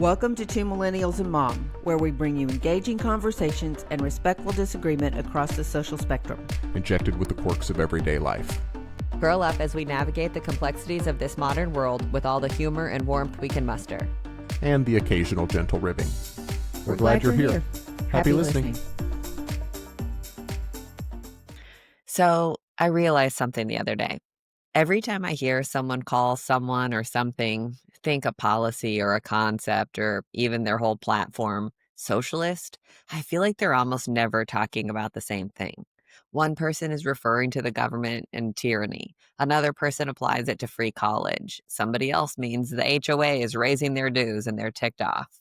Welcome to Two Millennials and Mom, where we bring you engaging conversations and respectful disagreement across the social spectrum. Injected with the quirks of everyday life. Grow up as we navigate the complexities of this modern world with all the humor and warmth we can muster. And the occasional gentle ribbing. We're glad you're here. Happy listening. So I realized something the other day. Every time I hear someone call someone or something, think a policy or a concept or even their whole platform, socialist, I feel like they're almost never talking about the same thing. One person is referring to the government and tyranny. Another person applies it to free college. Somebody else means the HOA is raising their dues and they're ticked off.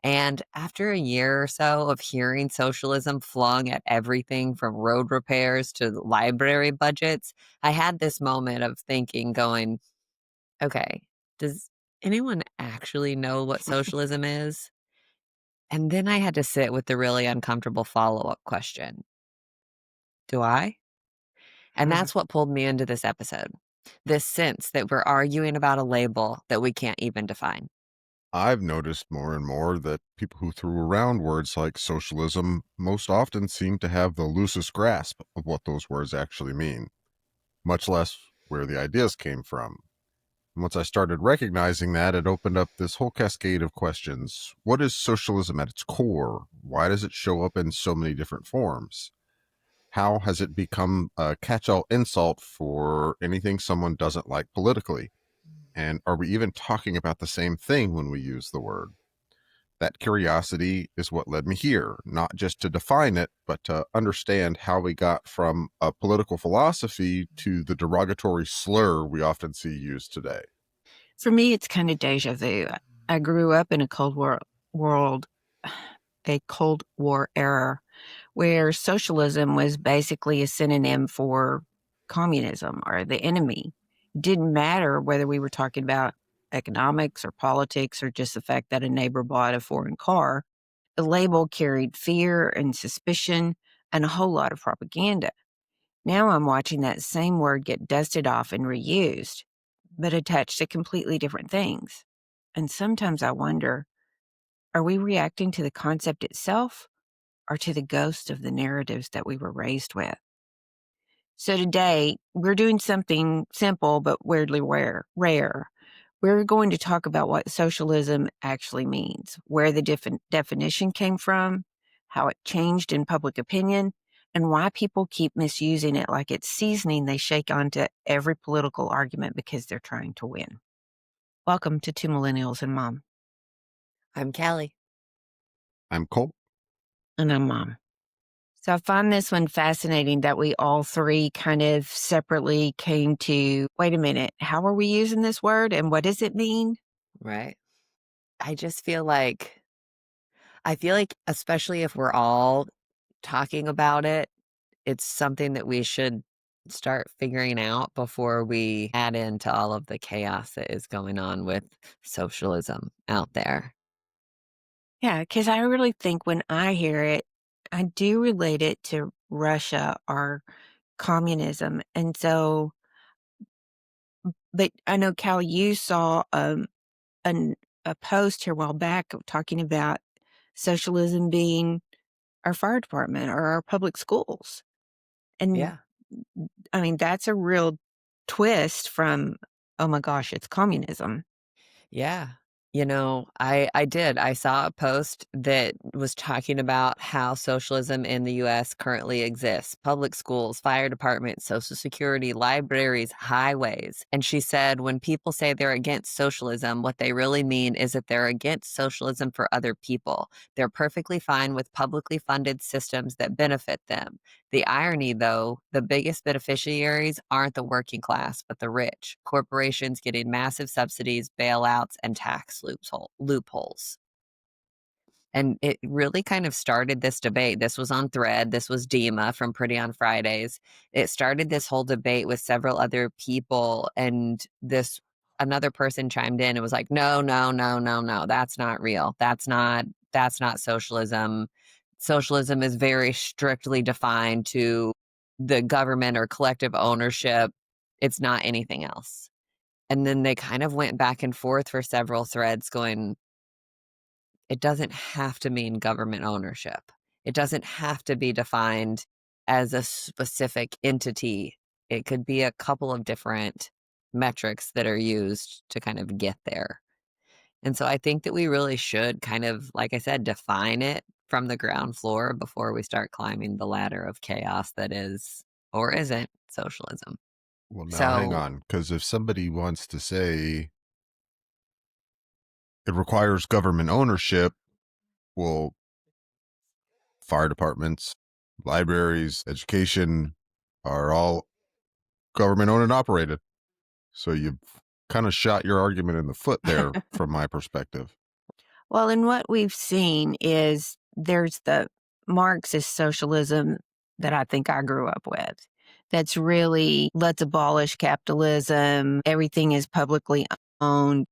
And after a year or so of hearing socialism flung at everything from road repairs to library budgets, I had this moment of thinking, going, okay, does anyone actually know what socialism is? And then I had to sit with the really uncomfortable follow-up question. Do I? And that's what pulled me into this episode. This sense that we're arguing about a label that we can't even define. I've noticed more and more that people who threw around words like socialism most often seem to have the loosest grasp of what those words actually mean, much less where the ideas came from. And once I started recognizing that, it opened up this whole cascade of questions. What is socialism at its core? Why does it show up in so many different forms? How has it become a catch-all insult for anything someone doesn't like politically? And are we even talking about the same thing when we use the word? That curiosity is what led me here, not just to define it, but to understand how we got from a political philosophy to the derogatory slur we often see used today. For me, it's kind of deja vu. I grew up in a Cold War era where socialism was basically a synonym for communism or the enemy. It didn't matter whether we were talking about economics or politics or just the fact that a neighbor bought a foreign car. The label carried fear and suspicion and a whole lot of propaganda. Now I'm watching that same word get dusted off and reused, but attached to completely different things. And sometimes I wonder, are we reacting to the concept itself or to the ghost of the narratives that we were raised with? So today, we're doing something simple but weirdly rare. We're going to talk about what socialism actually means, where the definition came from, how it changed in public opinion, and why people keep misusing it like it's seasoning they shake onto every political argument because they're trying to win. Welcome to Two Millennials and Mom. I'm Callie. I'm Cole. And I'm Mom. So I find this one fascinating that we all three kind of separately came to, wait a minute, how are we using this word and what does it mean? Right. I feel like, especially if we're all talking about it, it's something that we should start figuring out before we add into all of the chaos that is going on with socialism out there. Yeah, because I really think when I hear it, I do relate it to Russia or communism. And so, but I know, Callie, you saw a post here a while back talking about socialism being our fire department or our public schools. And Yeah. I mean, that's a real twist from, oh my gosh, it's communism. Yeah. I did. I saw a post that was talking about how socialism in the U.S. currently exists. Public schools, fire departments, Social Security, libraries, highways. And she said when people say they're against socialism, what they really mean is that they're against socialism for other people. They're perfectly fine with publicly funded systems that benefit them. The irony, though, the biggest beneficiaries aren't the working class, but the rich. Corporations getting massive subsidies, bailouts, and tax loopholes. And it really kind of started this debate. This was on Thread. This was Dima from Pretty on Fridays. It started this whole debate with several other people, and another person chimed in and was like, no, no, no, no, no, that's not real. That's not socialism. Socialism is very strictly defined to the government or collective ownership. It's not anything else. And then they kind of went back and forth for several threads going, It doesn't have to mean government ownership. It doesn't have to be defined as a specific entity. It could be a couple of different metrics that are used to kind of get there. And so I think that we really should kind of, like I said, define it from the ground floor before we start climbing the ladder of chaos that is or isn't socialism. Well, now hang So, on, because if somebody wants to say it requires government ownership, well, fire departments, libraries, education are all government owned and operated. So you've kind of shot your argument in the foot there from my perspective. Well, and what we've seen is there's the Marxist socialism that I think I grew up with. That's really, let's abolish capitalism. Everything is publicly owned.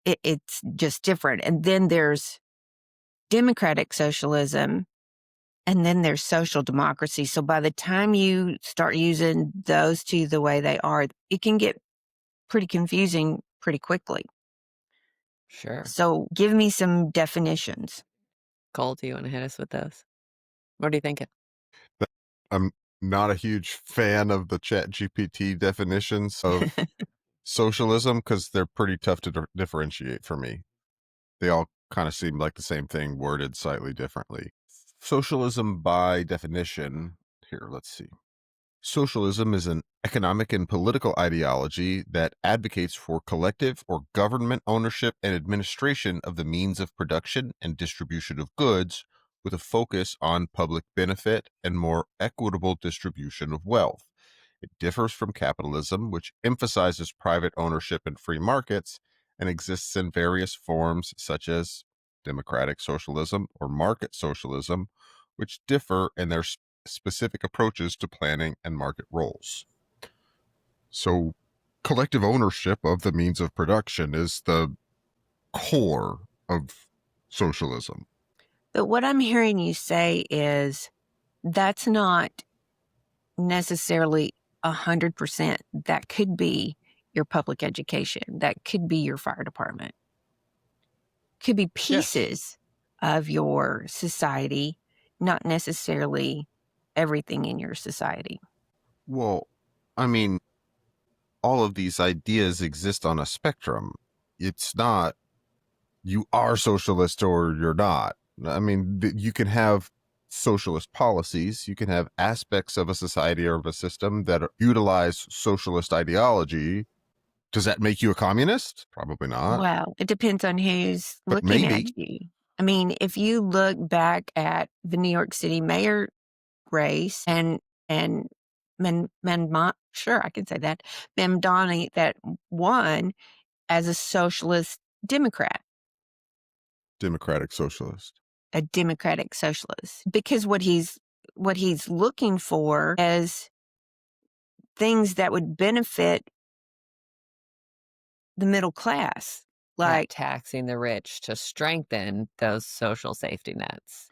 It's just different. And then there's democratic socialism, and then there's social democracy. So by the time you start using those two the way they are, it can get pretty confusing pretty quickly. sure. So give me some definitions. Cole, do you want to hit us with those? What are you thinking? I'm not a huge fan of the Chat GPT definitions of socialism because they're pretty tough to differentiate for me. They all kind of seem like the same thing, worded slightly differently. Socialism, by definition, here, let's see. Socialism is an economic and political ideology that advocates for collective or government ownership and administration of the means of production and distribution of goods, with a focus on public benefit and more equitable distribution of wealth. It differs from capitalism, which emphasizes private ownership and free markets, and exists in various forms such as democratic socialism or market socialism, which differ in their specific approaches to planning and market roles. So, collective ownership of the means of production is the core of socialism. But what I'm hearing you say is that's not necessarily 100%. That could be your public education. That could be your fire department. Could be pieces of your society, not necessarily everything in your society. Well, I mean, all of these ideas exist on a spectrum. It's not you are socialist or you're not. I mean, you can have socialist policies, you can have aspects of a society or of a system that utilize socialist ideology. Does that make you a communist? Probably not. Well, it depends on who's But looking maybe. at you. I mean, if you look back at the New York City mayor race and sure, I can say that, Mamdani that won as a socialist Democrat, Democratic socialist. a democratic socialist, because what he's looking for is things that would benefit the middle class, Not like taxing the rich to strengthen those social safety nets.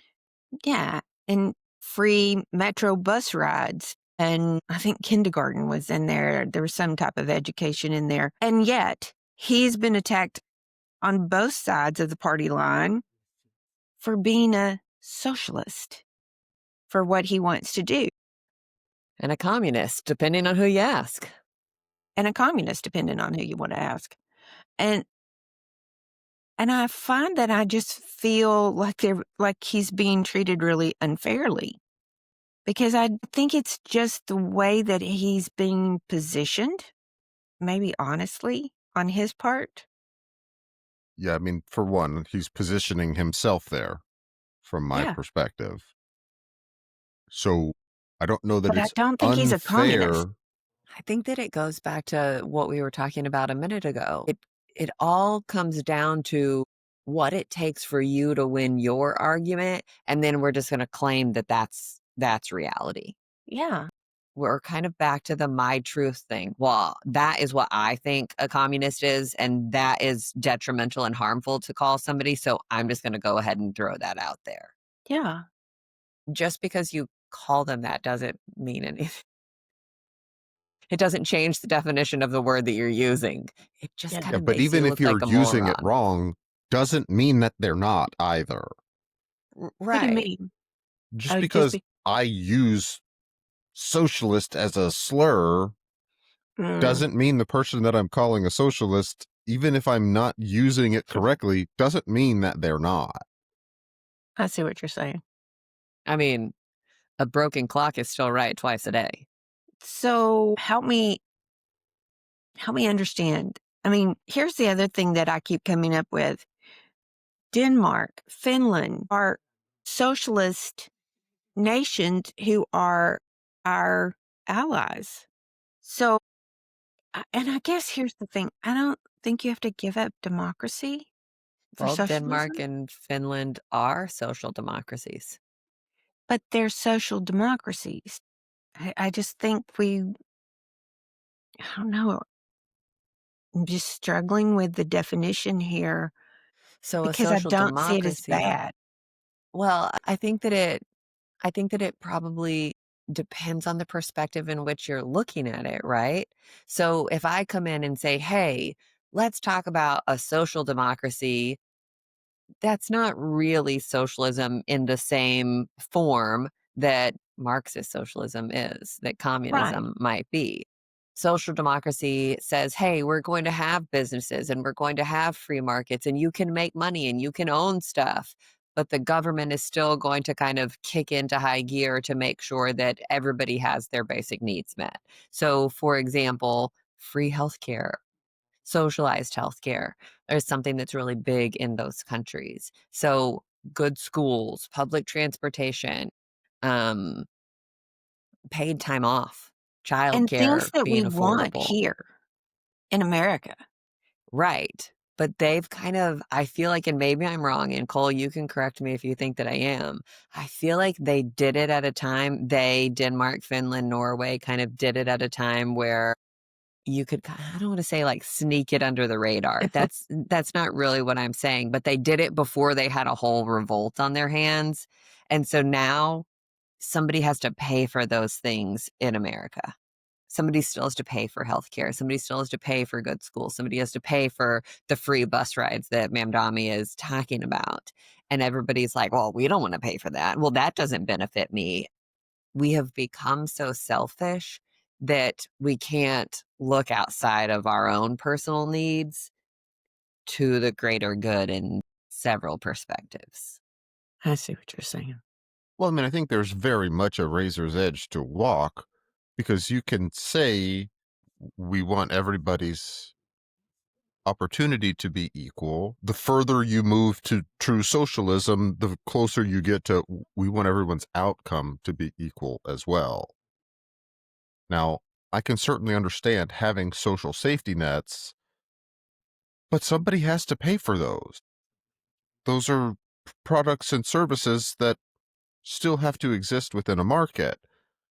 yeah, and free metro bus rides. And I think kindergarten was in there. There was some type of education in there. And yet he's been attacked on both sides of the party line for being a socialist, for what he wants to do, And a communist, depending on who you ask. and a communist, depending on who you want to ask. And I find that I just feel like he's being treated really unfairly, because I think it's just the way that he's being positioned, maybe honestly, on his part. Yeah, I mean, for one, he's positioning himself there from my Yeah. perspective. So I don't know that But I it's don't think he's a communist. unfair. I think that it goes back to what we were talking about a minute ago. It all comes down to what it takes for you to win your argument, and then we're just going to claim that that's reality. Yeah. We're kind of back to the my truth thing. Well, that is what I think a communist is, and that is detrimental and harmful to call somebody, so I'm just going to go ahead and throw that out there. Yeah. Just because you call them that doesn't mean anything. It doesn't change the definition of the word that you're using. It just Yeah. kind Yeah, of but makes even you if look you're like a using it moron. wrong, doesn't mean that they're not either. What do you Right. mean? Just Oh, because I use socialist as a slur doesn't mean the person that I'm calling a socialist, even if I'm not using it correctly, doesn't mean that they're not. I see what you're saying. I mean, a broken clock is still right twice a day. So help me understand. I mean, here's the other thing that I keep coming up with. Denmark, Finland are socialist nations who are our allies. So, and I guess here's the thing. I don't think you have to give up democracy for Well, Denmark socialism, and Finland are social democracies. but they're social democracies. I just think I don't know, I'm just struggling with the definition here So a because I social don't see it as democracy, bad. well, I think that it probably depends on the perspective in which you're looking at it, right? So if I come in and say, "Hey, let's talk about a social democracy," that's not really socialism in the same form that Marxist socialism is, that Right. communism might be. Social democracy says, hey, we're going to have businesses and we're going to have free markets and you can make money and you can own stuff. But the government is still going to kind of kick into high gear to make sure that everybody has their basic needs met. So, for example, free healthcare, socialized healthcare is something that's really big in those countries. So good schools, public transportation, um, paid time off, And childcare things that we being want affordable. here in America. Right. But they've kind of, I feel like, and maybe I'm wrong, and Cole, you can correct me if you think that I am. I feel like they did it at a time, Denmark, Finland, Norway kind of did it at a time where you could, I don't want to say like sneak it under the radar. That's not really what I'm saying, but they did it before they had a whole revolt on their hands. And so now somebody has to pay for those things in America. Somebody still has to pay for healthcare. Somebody still has to pay for good schools. Somebody has to pay for the free bus rides that Mamdami is talking about. And everybody's like, well, we don't want to pay for that. Well, that doesn't benefit me. We have become so selfish that we can't look outside of our own personal needs to the greater good in several perspectives. I see what you're saying. Well, I mean, I think there's very much a razor's edge to walk because you can say we want everybody's opportunity to be equal. The further you move to true socialism, the closer you get to we want everyone's outcome to be equal as well. Now, I can certainly understand having social safety nets, but somebody has to pay for those. Those are products and services that still have to exist within a market.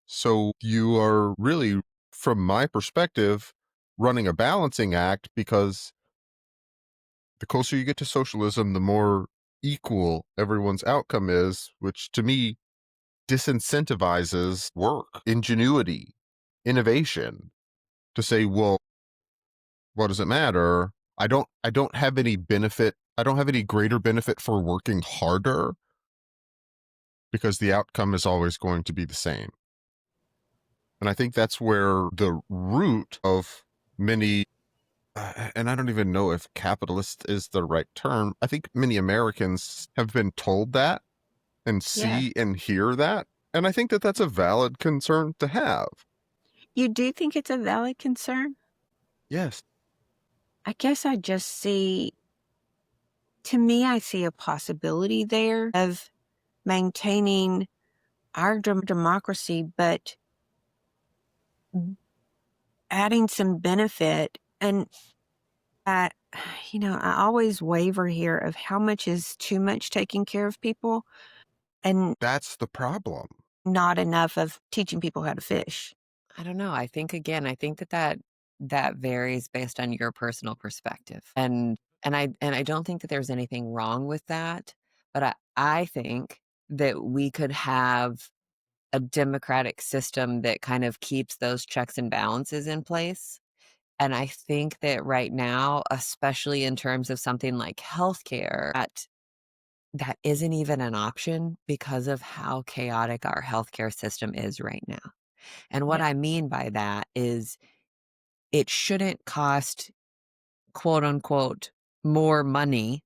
So you are really, from my perspective, running a balancing act because the closer you get to socialism, the more equal everyone's outcome is, which to me disincentivizes work, ingenuity, innovation. To say, well, what does it matter? I don't have any benefit. I don't have any greater benefit for working harder because the outcome is always going to be the same. And I think that's where the root of many, and I don't even know if capitalist is the right term. I think many Americans have been told that and Yeah. see and hear that. And I think that that's a valid concern to have. You do think it's a valid concern? Yes. I guess to me, I see a possibility there of maintaining our democracy, but adding some benefit. And I, I always waver here of how much is too much taking care of people and That's the problem. not enough of teaching people how to fish. I don't know. I think again, I think that varies based on your personal perspective. And I don't think that there's anything wrong with that, but I think that we could have a democratic system that kind of keeps those checks and balances in place. And I think that right now, especially in terms of something like healthcare, that isn't even an option because of how chaotic our healthcare system is right now. And what Yeah. I mean by that is it shouldn't cost, quote unquote, more money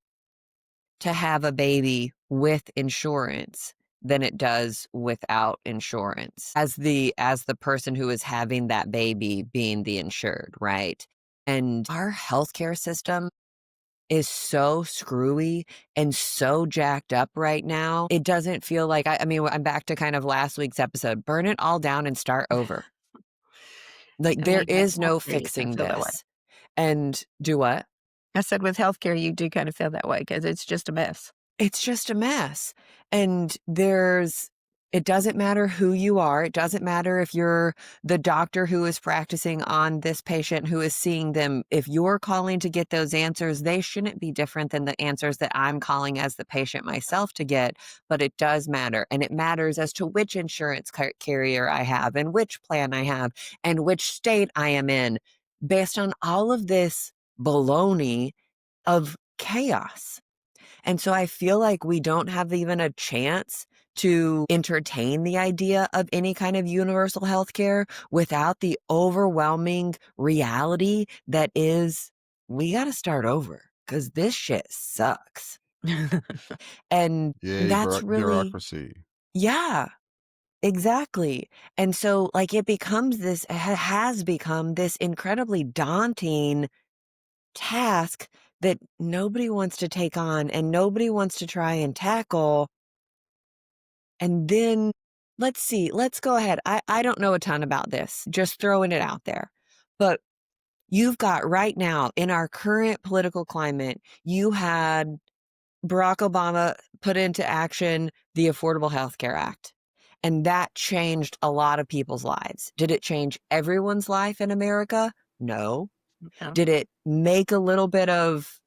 to have a baby with insurance than it does without insurance. As the person who is having that baby being the insured, right? And our healthcare system is so screwy and so jacked up right now. It doesn't feel like I mean, I'm back to kind of last week's episode. Burn it all down and start over. Like I there mean, with is no healthcare, you kind of fixing feel that way. this. And do what? I said with healthcare, you do kind of feel that way because it's just a mess. It's just a mess. And it doesn't matter who you are. It doesn't matter if you're the doctor who is practicing on this patient who is seeing them. If you're calling to get those answers, they shouldn't be different than the answers that I'm calling as the patient myself to get. But it does matter. And it matters as to which insurance carrier I have and which plan I have and which state I am in based on all of this baloney of chaos. And so I feel like we don't have even a chance to entertain the idea of any kind of universal health care without the overwhelming reality that is, we got to start over because this shit sucks. And Yay, that's really, bureaucracy. yeah, exactly. And so like it has become this incredibly daunting task that nobody wants to take on and nobody wants to try and tackle. And then let's go ahead. I don't know a ton about this, just throwing it out there. But you've got right now in our current political climate, you had Barack Obama put into action the Affordable Health Care Act. And that changed a lot of people's lives. Did it change everyone's life in America? No. No. Did it make a little bit of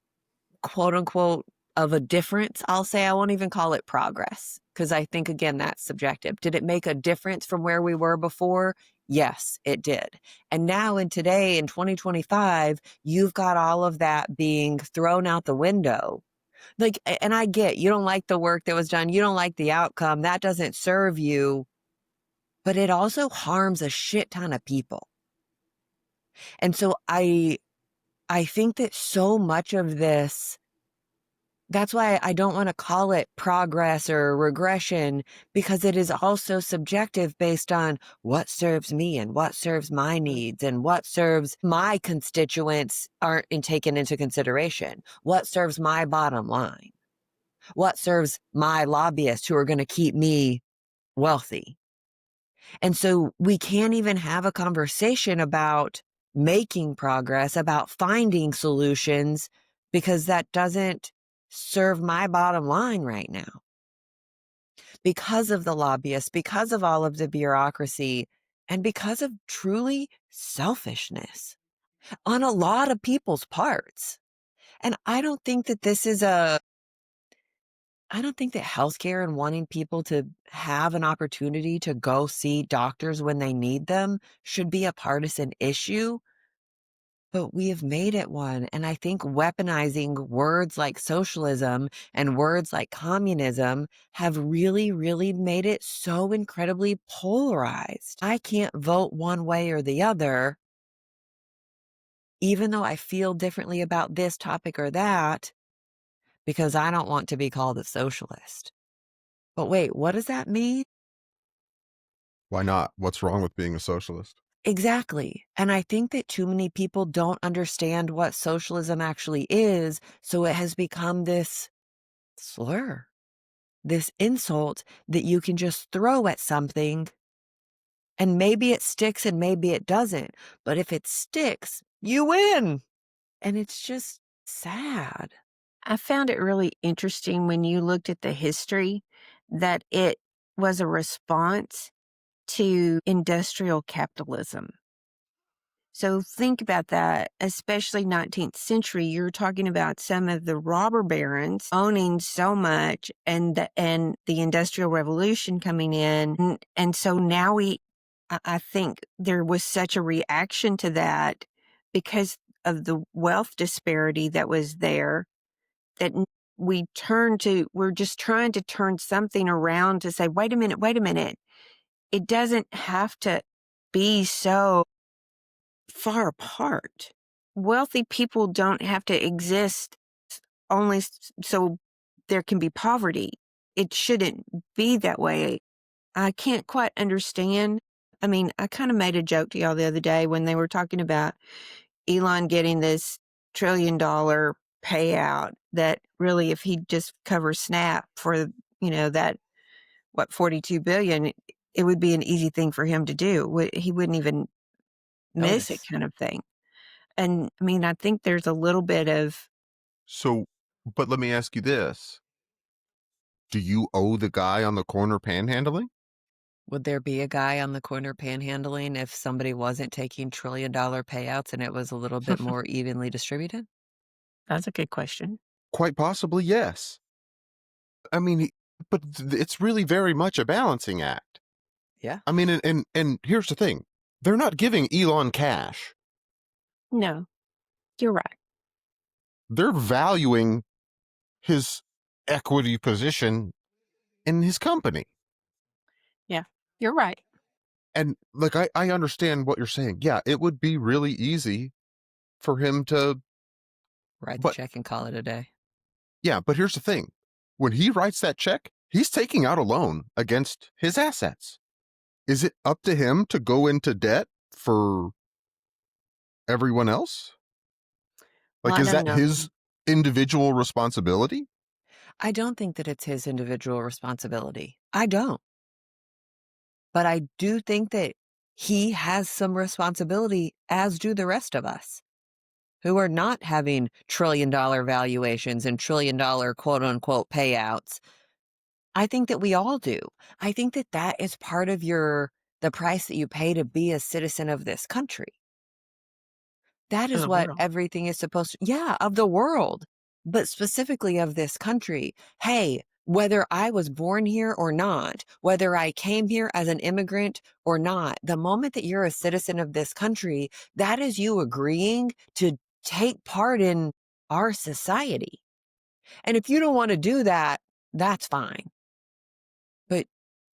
quote unquote of a difference? I'll say I won't even call it progress because I think, again, that's subjective. Did it make a difference from where we were before? Yes, it did. And now in 2025, you've got all of that being thrown out the window. Like, and I get you don't like the work that was done. You don't like the outcome. That doesn't serve you, but it also harms a shit ton of people. And so I think that so much of this, that's why I don't want to call it progress or regression, because it is also subjective based on what serves me and what serves my needs and what serves my constituents aren't taken into consideration. What serves my bottom line? What serves my lobbyists who are going to keep me wealthy? And so we can't even have a conversation about making progress, about finding solutions, because that doesn't serve my bottom line right now. Because of the lobbyists, because of all of the bureaucracy, and because of truly selfishness on a lot of people's parts. And I don't think that I don't think that healthcare and wanting people to have an opportunity to go see doctors when they need them should be a partisan issue, but we have made it one. And I think weaponizing words like socialism and words like communism have really, really made it so incredibly polarized. I can't vote one way or the other, even though I feel differently about this topic or that, because I don't want to be called a socialist. But wait, what does that mean? Why not? What's wrong with being a socialist? Exactly. And I think that too many people don't understand what socialism actually is. So it has become this slur, this insult that you can just throw at something. And maybe it sticks and maybe it doesn't. But if it sticks, you win. And it's just sad. I found it really interesting when you looked at the history that it was a response to industrial capitalism. So think about that, especially 19th century. You're talking about some of the robber barons owning so much and the Industrial Revolution coming in. And so now I think there was such a reaction to that because of the wealth disparity that was there, that we're just trying to turn something around to say, wait a minute. It doesn't have to be so far apart. Wealthy people don't have to exist only so there can be poverty. It shouldn't be that way. I can't quite understand. I mean, I kind of made a joke to y'all the other day when they were talking about Elon getting this $1 trillion payout, that really, if he just covers Snap for, that, 42 billion, it would be an easy thing for him to do. He wouldn't even miss it, Notice. kind of thing. And I mean, I think there's a little bit of, So, but let me ask you this. Do you owe the guy on the corner panhandling? Would there be a guy on the corner panhandling if somebody wasn't taking $1 trillion payouts and it was a little bit more evenly distributed? that's a good question. Quite possibly, yes. I mean, but it's really very much a balancing act. Yeah. I mean, and here's the thing. They're not giving Elon cash. No, you're right. They're valuing his equity position in his company. Yeah, you're right. And like, I understand what you're saying. Yeah, it would be really easy for him to, Write the but check and call it a day. yeah, but here's the thing. When he writes that check, he's taking out a loan against his assets. Is it up to him to go into debt for everyone else? Well, Like, I is don't that know. his individual responsibility? I don't think that it's his individual responsibility. I don't. But I do think that he has some responsibility, as do the rest of us, who are not having $1 trillion valuations and $1 trillion quote unquote payouts. I think that we all do. I think that that is part of the price that you pay to be a citizen of this country. That Of is the what world. everything is supposed to, yeah, of the world, but specifically of this country. Hey, whether I was born here or not, whether I came here as an immigrant or not, the moment that you're a citizen of this country, that is you agreeing to take part in our society. And if you don't want to do that, that's fine. But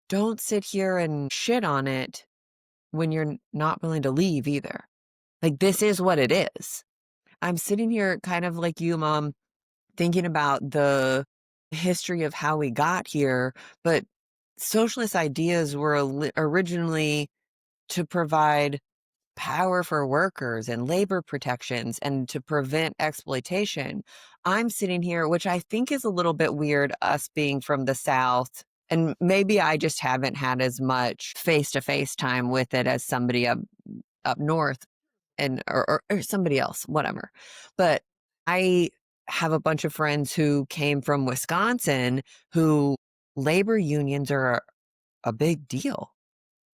don't sit here and shit on it when you're not willing to leave either. Like, this is what it is. I'm sitting here kind of like you, Mom, thinking about the history of how we got here, but socialist ideas were originally to provide power for workers and labor protections and to prevent exploitation. I'm sitting here, which I think is a little bit weird, us being from the South. And maybe I just haven't had as much face-to-face time with it as somebody up north or somebody else, whatever. But I have a bunch of friends who came from Wisconsin who labor unions are a big deal,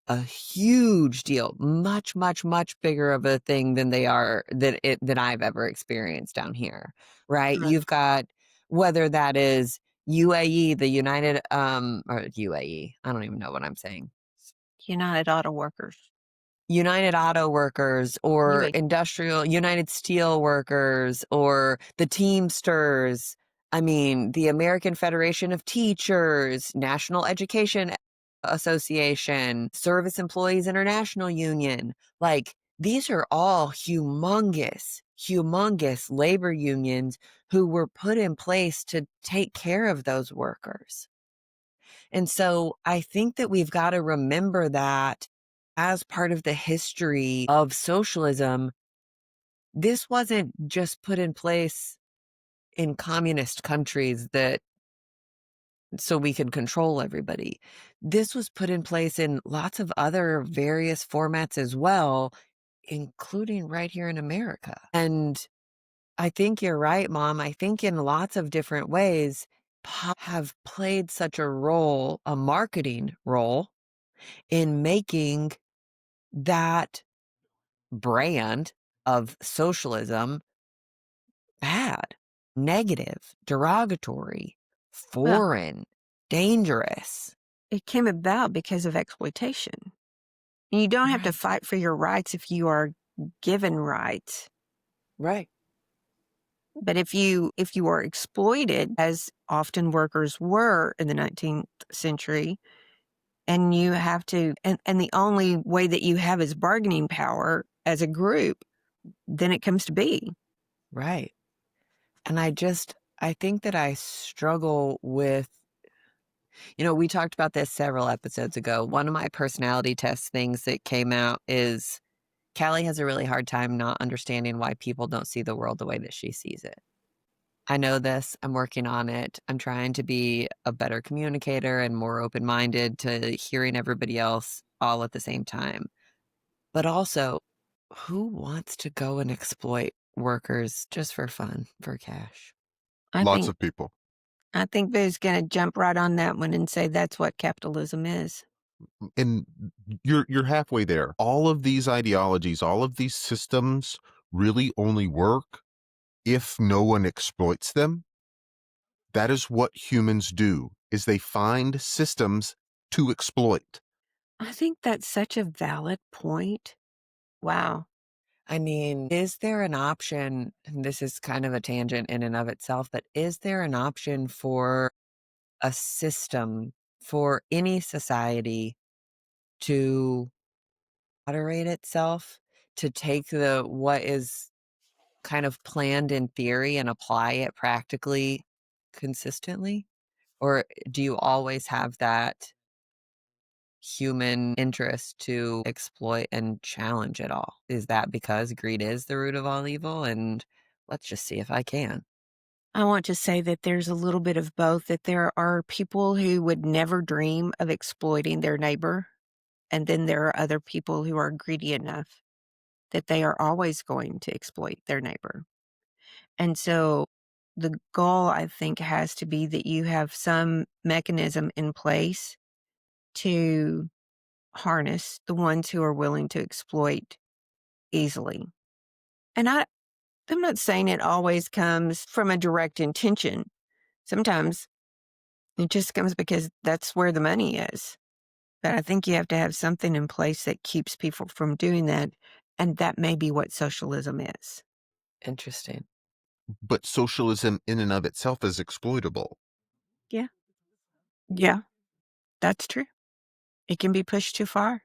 a huge deal, much, much, much bigger of a thing than than I've ever experienced down here. Right? Right. You've got, whether that is UAE, the United or UAE, I don't even know what I'm saying. United Auto Workers. United Auto Workers or UA. Industrial United Steel Workers or the Teamsters. I mean, the American Federation of Teachers, National Education Association, Service Employees International Union. Like, these are all humongous, humongous labor unions who were put in place to take care of those workers. And so I think that we've got to remember that as part of the history of socialism, this wasn't just put in place in communist countries so we could control everybody. This was put in place in lots of other various formats as well, including right here in America. And I think you're right, Mom. I think in lots of different ways, have played such a role, a marketing role, in making that brand of socialism bad, negative, derogatory, Well, foreign, dangerous. it came about because of exploitation. You don't have to Right. fight for your rights if you are given rights. Right. But if you are exploited, as often workers were in the 19th century, and you have to, and the only way that you have is bargaining power as a group, then it comes to be. Right. And I think that I struggle with, we talked about this several episodes ago. One of my personality test things that came out is Callie has a really hard time not understanding why people don't see the world the way that she sees it. I know this. I'm working on it. I'm trying to be a better communicator and more open-minded to hearing everybody else all at the same time. But also, who wants to go and exploit workers just for fun, for cash? I Lots think of people. I think Boo's going to jump right on that one and say that's what capitalism is. And you're halfway there. All of these ideologies, all of these systems really only work if no one exploits them. That is what humans do, is they find systems to exploit. I think that's such a valid point. Wow. I mean, is there an option, and this is kind of a tangent in and of itself, but is there an option for a system for any society to moderate itself, to take what is kind of planned in theory and apply it practically consistently? Or do you always have that human interest to exploit and challenge it all? Is that because greed is the root of all evil? And let's just see if I can. I want to say that there's a little bit of both, that there are people who would never dream of exploiting their neighbor. And then there are other people who are greedy enough that they are always going to exploit their neighbor. And so the goal, I think, has to be that you have some mechanism in place to harness the ones who are willing to exploit easily. And I'm not saying it always comes from a direct intention. Sometimes it just comes because that's where the money is. But I think you have to have something in place that keeps people from doing that. And that may be what socialism is. Interesting. But socialism in and of itself is exploitable. Yeah. Yeah, that's true. It can be pushed too far.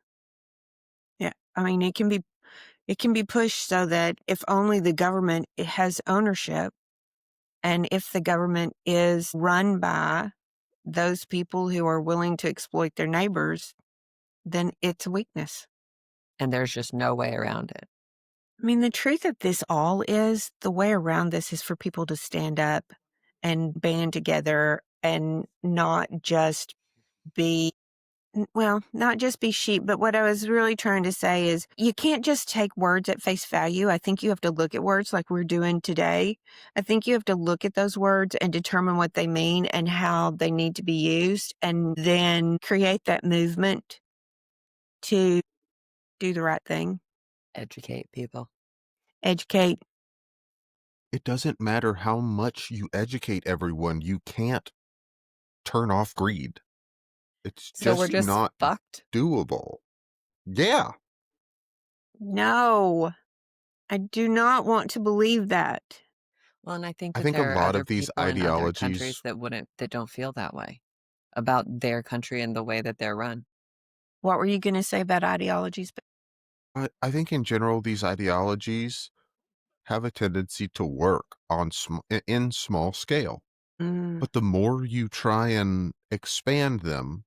Yeah. I mean, it can be pushed so that if only the government has ownership, and if the government is run by those people who are willing to exploit their neighbors, then it's a weakness. And there's just no way around it. I mean, the truth of this all is the way around this is for people to stand up and band together and not just be not just be sheep, but what I was really trying to say is you can't just take words at face value. I think you have to look at words like we're doing today. I think you have to look at those words and determine what they mean and how they need to be used, and then create that movement to do the right thing, Educate people. educate. It doesn't matter how much you educate everyone, you can't turn off greed. It's So we're just just not fucked? doable. Yeah. No, I do not want to believe that. Well, and I think I that think a there are lot other of these people in other countries ideologies, that don't feel that way about their country and the way that they're run. What were you going to say about ideologies? I think in general, these ideologies have a tendency to work on in small scale. Mm. But the more you try and expand them,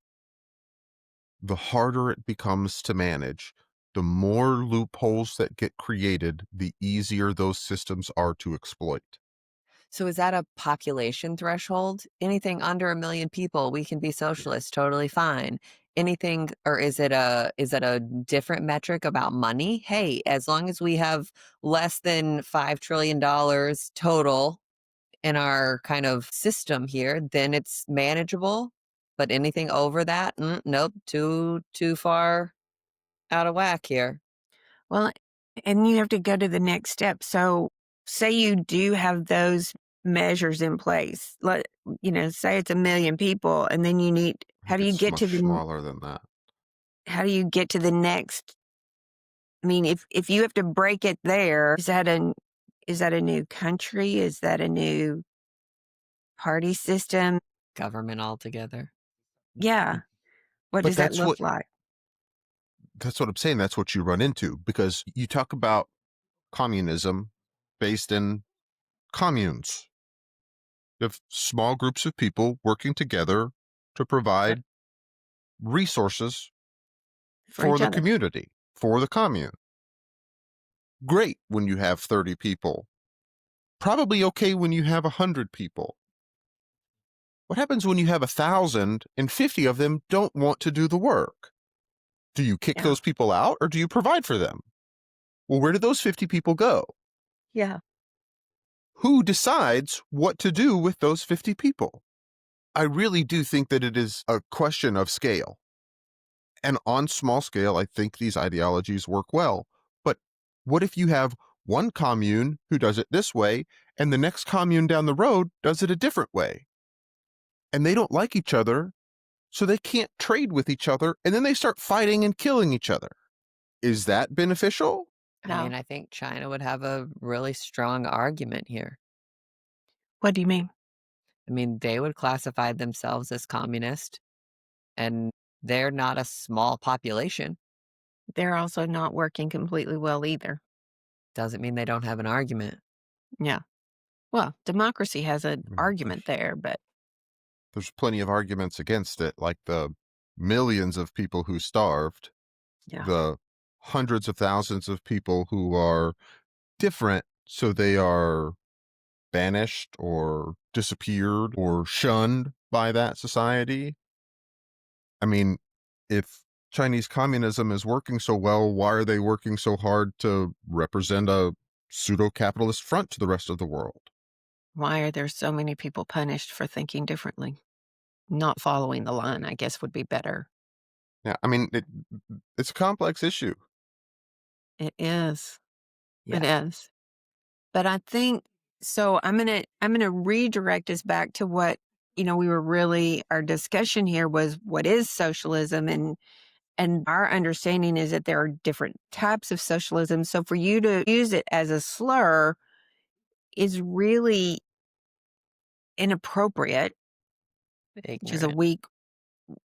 the harder it becomes to manage. The more loopholes that get created, the easier those systems are to exploit. So is that a population threshold? Anything under 1 million people, we can be socialist, totally fine. Anything, or is it a different metric about money? Hey, as long as we have less than $5 trillion total in our kind of system here, then it's manageable. But anything over that, nope, too far out of whack here. Well, and you have to go to the next step. So say you do have those measures in place. Say it's 1 million people, and then you need, I think it's much smaller than that. how do you get to the next I mean, if you have to break it there, is that a new country? Is that a new party system? Government altogether. Yeah. What But does that look like? that's what I'm saying. That's what you run into, because you talk about communism based in communes. You have small groups of people working together to provide resources For for each the other. community, for the commune. Great when you have 30 people. Probably okay when you have 100 people. What happens when you have 1,000 and 50 of them don't want to do the work? Do you kick Yeah. those people out, or do you provide for them? Well, where do those 50 people go? Yeah. Who decides what to do with those 50 people? I really do think that it is a question of scale. And on small scale, I think these ideologies work well. But what if you have one commune who does it this way, and the next commune down the road does it a different way? And they don't like each other, so they can't trade with each other, and then they start fighting and killing each other. Is that beneficial? I mean, No. I think China would have a really strong argument here. What do you mean? I mean, they would classify themselves as communist, and they're not a small population. They're also not working completely well either. Doesn't mean they don't have an argument. Yeah. Well, democracy has an Mm, argument there, but There's plenty of arguments against it, like the millions of people who starved, yeah. the hundreds of thousands of people who are different, so they are banished or disappeared or shunned by that society. I mean, if Chinese communism is working so well, why are they working so hard to represent a pseudo-capitalist front to the rest of the world? Why are there so many people punished for thinking differently? Not following the line, I guess, would be better. Yeah, I mean, it's a complex issue. It is. It Yeah. is. But I think so I'm gonna redirect us back to what, we were really our discussion here was what is socialism, and our understanding is that there are different types of socialism. So for you to use it as a slur is really inappropriate, which is a Ignorant.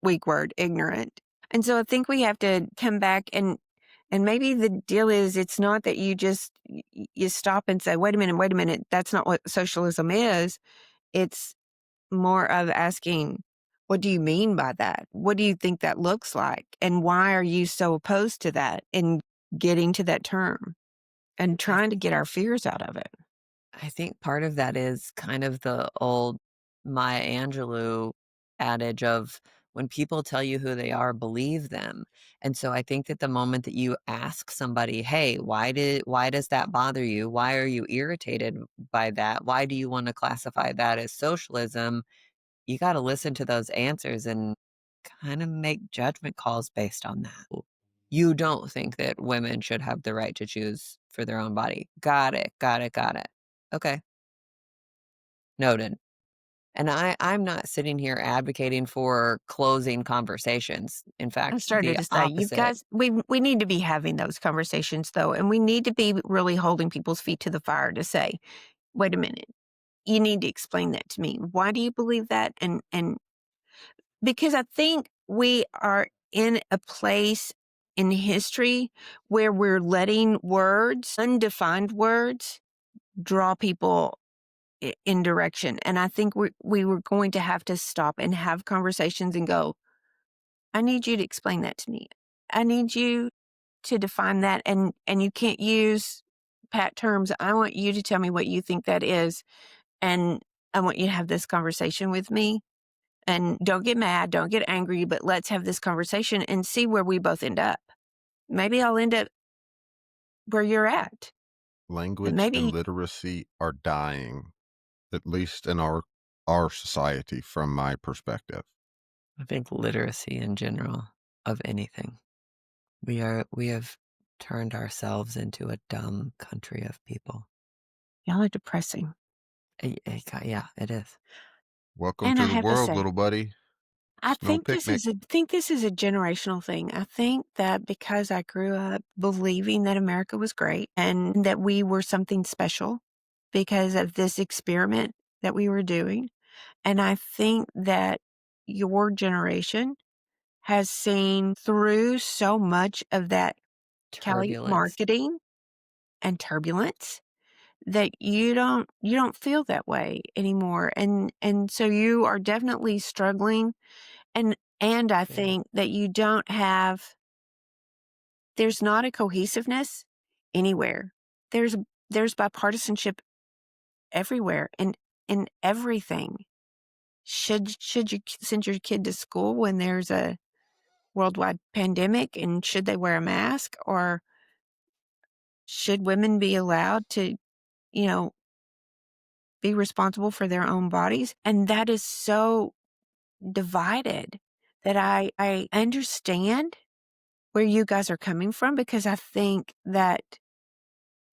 weak word, ignorant. And so I think we have to come back and maybe the deal is it's not that you just you stop and say, wait a minute, that's not what socialism is. It's more of asking, what do you mean by that? What do you think that looks like? And why are you so opposed to that? And getting to that term and I trying to get our fears out of it. I think part of that is kind of the old Maya Angelou adage of when people tell you who they are, believe them. And so I think that the moment that you ask somebody, "Hey, why does that bother you? Why are you irritated by that? Why do you want to classify that as socialism?" You got to listen to those answers and kind of make judgment calls based on that. You don't think that women should have the right to choose for their own body. Got it. Got it. Got it. Okay. Noted. And I'm not sitting here advocating for closing conversations. In I fact, started the to say, you opposite. guys, we need to be having those conversations though, and we need to be really holding people's feet to the fire to say, wait a minute, you need to explain that to me. Why do you believe that? And because I think we are in a place in history where we're letting words, undefined words, draw people in direction. And I think we were going to have to stop and have conversations and go, I need you to explain that to me. I need you to define that. And you can't use pat terms. I want you to tell me what you think that is. And I want you to have this conversation with me. And don't get mad, don't get angry, but let's have this conversation and see where we both end up. Maybe I'll end up where you're at. But Language and maybe, literacy are dying, at least in our society, from my perspective. I think literacy in general of anything. We have turned ourselves into a dumb country of people. y'all are depressing. Yeah, it is. Welcome And I to the have to world, say, little buddy. I No think this picnic. is a generational thing. I think that because I grew up believing that America was great and that we were something special because of this experiment that we were doing. And I think that your generation has seen through so much of that Callie Turbulence. marketing and turbulence that you don't feel that way anymore. And so you are definitely struggling. And I think that you don't have, there's not a cohesiveness anywhere. There's bipartisanship everywhere and in everything. Should you send your kid to school when there's a worldwide pandemic, and should they wear a mask, or should women be allowed to, you know, be responsible for their own bodies? And that is so divided that I understand where you guys are coming from, because I think that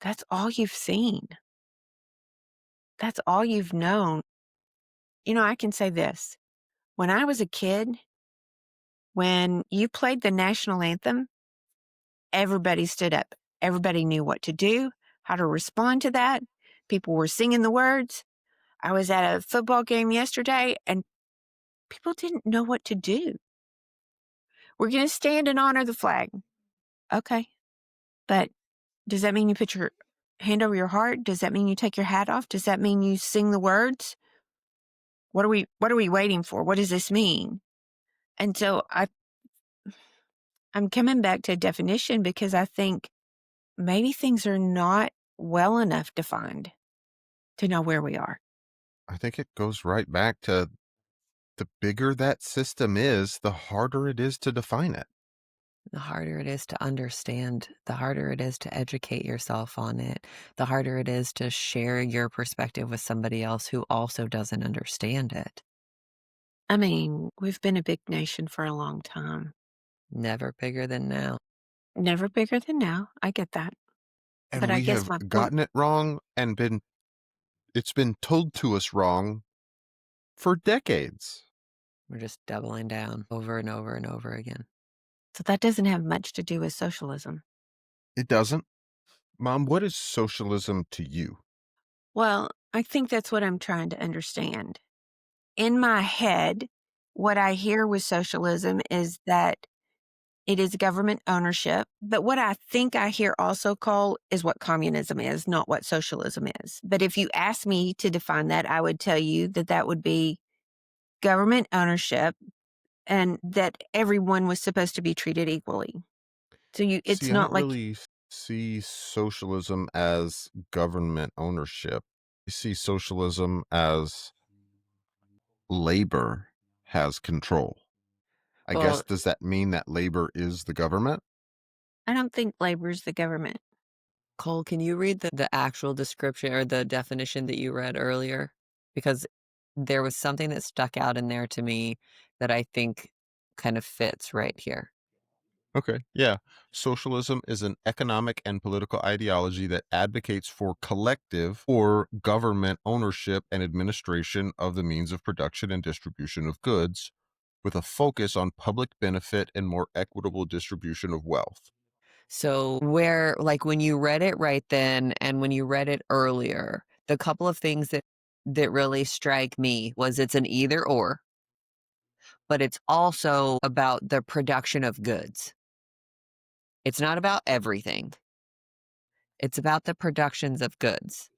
that's all you've seen. That's all you've known. I can say this. When I was a kid, when you played the national anthem, everybody stood up. Everybody knew what to do, how to respond to that. People were singing the words. I was at a football game yesterday and people didn't know what to do. We're going to stand and honor the flag. Okay. But does that mean you put your hand over your heart? Does that mean you take your hat off? Does that mean you sing the words? What are we waiting for? What does this mean? And so I'm coming back to a definition, because I think maybe things are not well enough defined to know where we are. I think it goes right back to the bigger that system is, the harder it is to define it. The harder it is to understand, the harder it is to educate yourself on it, the harder it is to share your perspective with somebody else who also doesn't understand it. I mean, we've been a big nation for a long time. Never bigger than now. Never bigger than now. I get that. And But I we guess have my point, gotten it wrong and it's been told to us wrong for decades. We're just doubling down over and over and over again. so that doesn't have much to do with socialism. It doesn't. Mom, what is socialism to you? Well, I think that's what I'm trying to understand. In my head, what I hear with socialism is that it is government ownership. But what I think I hear also called is what communism is, not what socialism is. But if you ask me to define that, I would tell you that that would be government ownership and that everyone was supposed to be treated equally. So it's See, I not don't like, really see socialism as government ownership. I see socialism as labor has control. I guess, Well, does that mean that labor is the government? I don't think labor is the government. Cole, can you read the actual description or the definition that you read earlier? Because there was something that stuck out in there to me that I think kind of fits right here. Okay, yeah. Socialism is an economic and political ideology that advocates for collective or government ownership and administration of the means of production and distribution of goods, with a focus on public benefit and more equitable distribution of wealth. So where, like when you read it right then and when you read it earlier, the couple of things that really strike me was it's an either or, but it's also about the production of goods. It's not about everything. It's about the productions of goods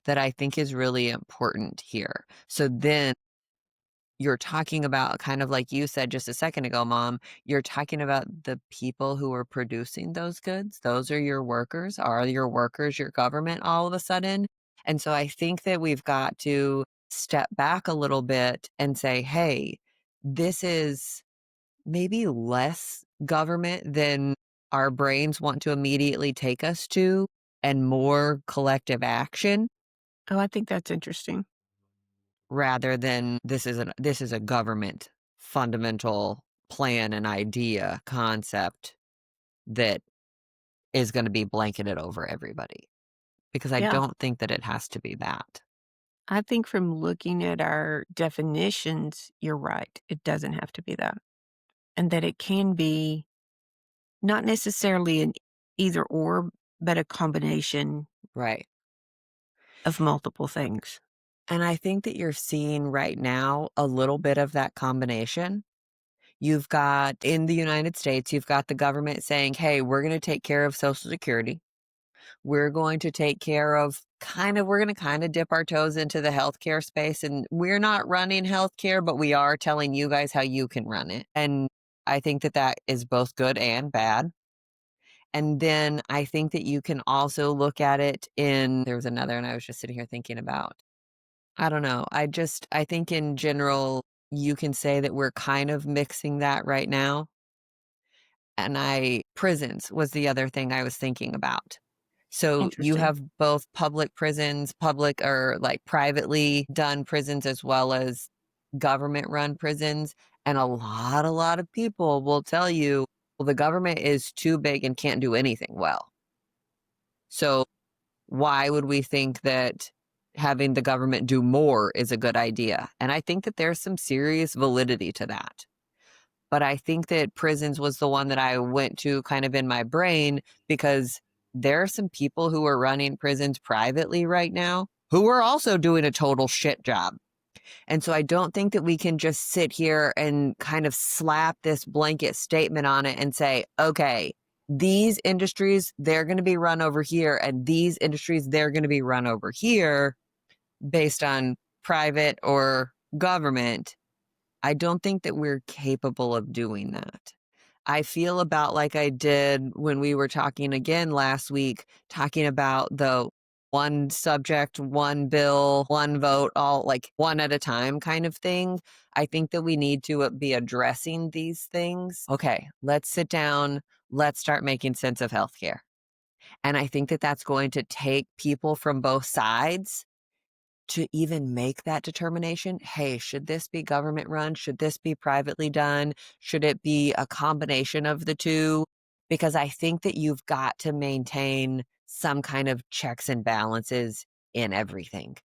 that I think is really important here. So then you're talking about, kind of like you said just a second ago, Mom, you're talking about the people who are producing those goods. Those are your workers. Are your workers your government all of a sudden? And so I think that we've got to step back a little bit and say, hey, this is maybe less government than our brains want to immediately take us to, and more collective action, Oh, I think that's interesting. rather than this is a government fundamental plan and idea concept that is going to be blanketed over everybody, because I Yeah. don't think that it has to be that. I think from looking at our definitions, you're right. It doesn't have to be that. And that it can be not necessarily an either or, but a combination Right. of multiple things. And I think that you're seeing right now a little bit of that combination. You've got in the United States, you've got the government saying, hey, we're going to take care of Social Security. We're going to take care of we're going to kind of dip our toes into the healthcare space. And we're not running healthcare, but we are telling you guys how you can run it. And I think that that is both good and bad. And then I think that you can also look at it there was another, and I was just sitting here thinking about, I don't know. I think in general, you can say that we're kind of mixing that right now. And prisons was the other thing I was thinking about. So you Interesting. have both public prisons, public or like privately done prisons, as well as government run prisons. And a lot of people will tell you, well, the government is too big and can't do anything well. So why would we think that having the government do more is a good idea? And I think that there's some serious validity to that. But I think that prisons was the one that I went to kind of in my brain, because there are some people who are running prisons privately right now who are also doing a total shit job. And so I don't think that we can just sit here and kind of slap this blanket statement on it and say, okay, these industries, they're going to be run over here, and these industries, they're going to be run over here based on private or government. I don't think that we're capable of doing that. I feel about like I did when we were talking again last week, talking about the one subject, one bill, one vote, all like one at a time kind of thing. I think that we need to be addressing these things. Okay, let's sit down. Let's start making sense of healthcare. And I think that that's going to take people from both sides to even make that determination. Hey, should this be government run? Should this be privately done? Should it be a combination of the two? Because I think that you've got to maintain some kind of checks and balances in everything,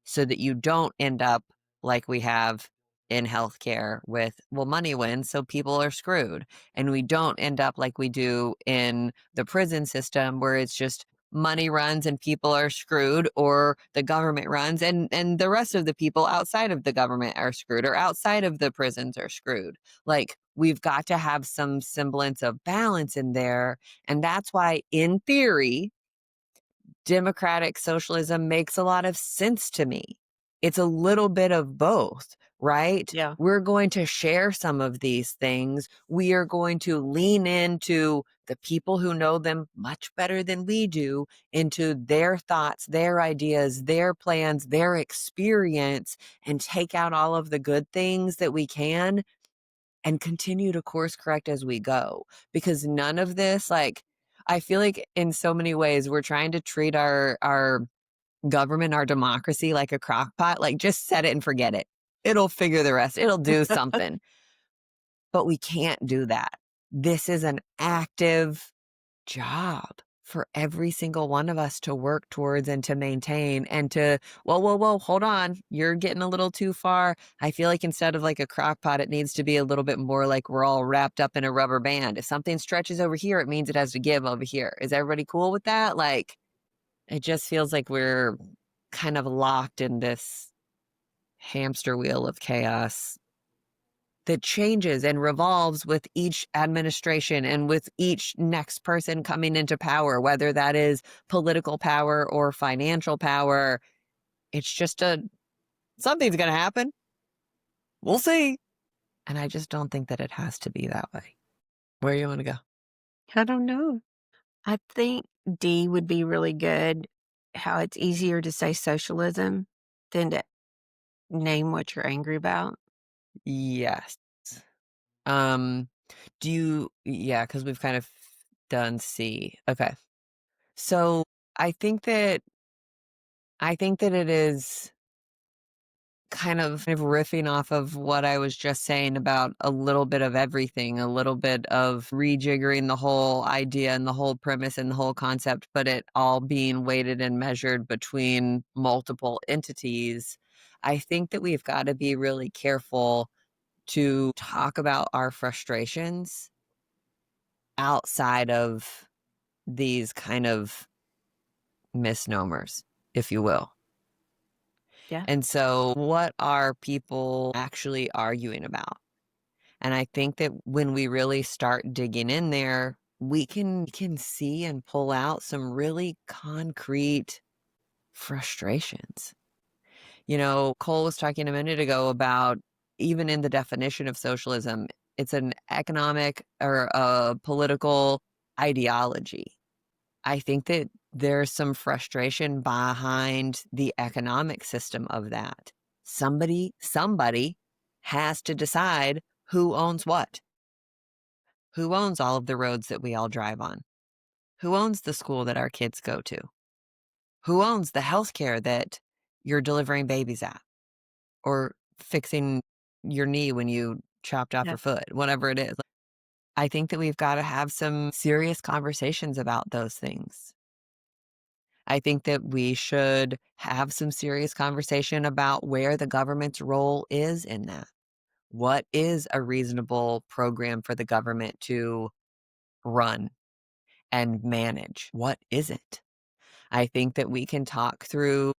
so that you don't end up like we have in healthcare with, well, money wins, so people are screwed. And we don't end up like we do in the prison system, where it's just money runs and people are screwed, or the government runs and the rest of the people outside of the government are screwed, or outside of the prisons are screwed. Like, we've got to have some semblance of balance in there. And that's why, in theory, democratic socialism makes a lot of sense to me. It's a little bit of both, right? Yeah. We're going to share some of these things. We are going to lean into the people who know them much better than we do, into their thoughts, their ideas, their plans, their experience, and take out all of the good things that we can and continue to course correct as we go. Because none of this, like, I feel like in so many ways we're trying to treat our government, our democracy, like a crock pot. Like, just set it and forget it. It'll figure the rest. It'll do something. But we can't do that. This is an active job for every single one of us to work towards and to maintain, and to, whoa, hold on. You're getting a little too far. I feel like instead of like a crock pot, it needs to be a little bit more like we're all wrapped up in a rubber band. If something stretches over here, it means it has to give over here. Is everybody cool with that? Like, it just feels like we're kind of locked in this hamster wheel of chaos that changes and revolves with each administration and with each next person coming into power, whether that is political power or financial power. It's just something's going to happen. We'll see. And I just don't think that it has to be that way. Where you want to go? I don't know. I think D would be really good. How it's easier to say socialism than to name what you're angry about. Yes. Because we've kind of done C. Okay. So I think that it is kind of riffing off of what I was just saying about a little bit of everything, a little bit of rejiggering the whole idea and the whole premise and the whole concept, but it all being weighted and measured between multiple entities. I think that we've got to be really careful to talk about our frustrations outside of these kind of misnomers, if you will. Yeah. And so, what are people actually arguing about? And I think that when we really start digging in there, we can see and pull out some really concrete frustrations. You know, Cole was talking a minute ago about even in the definition of socialism, it's an economic or a political ideology. I think that there's some frustration behind the economic system of that. Somebody has to decide who owns what. Who owns all of the roads that we all drive on? Who owns the school that our kids go to? Who owns the healthcare that you're delivering babies at or fixing your knee when you chopped off Yeah. your foot, whatever it is? I think that we've got to have some serious conversations about those things. I think that we should have some serious conversation about where the government's role is in that. What is a reasonable program for the government to run and manage? What isn't? I think that we can talk through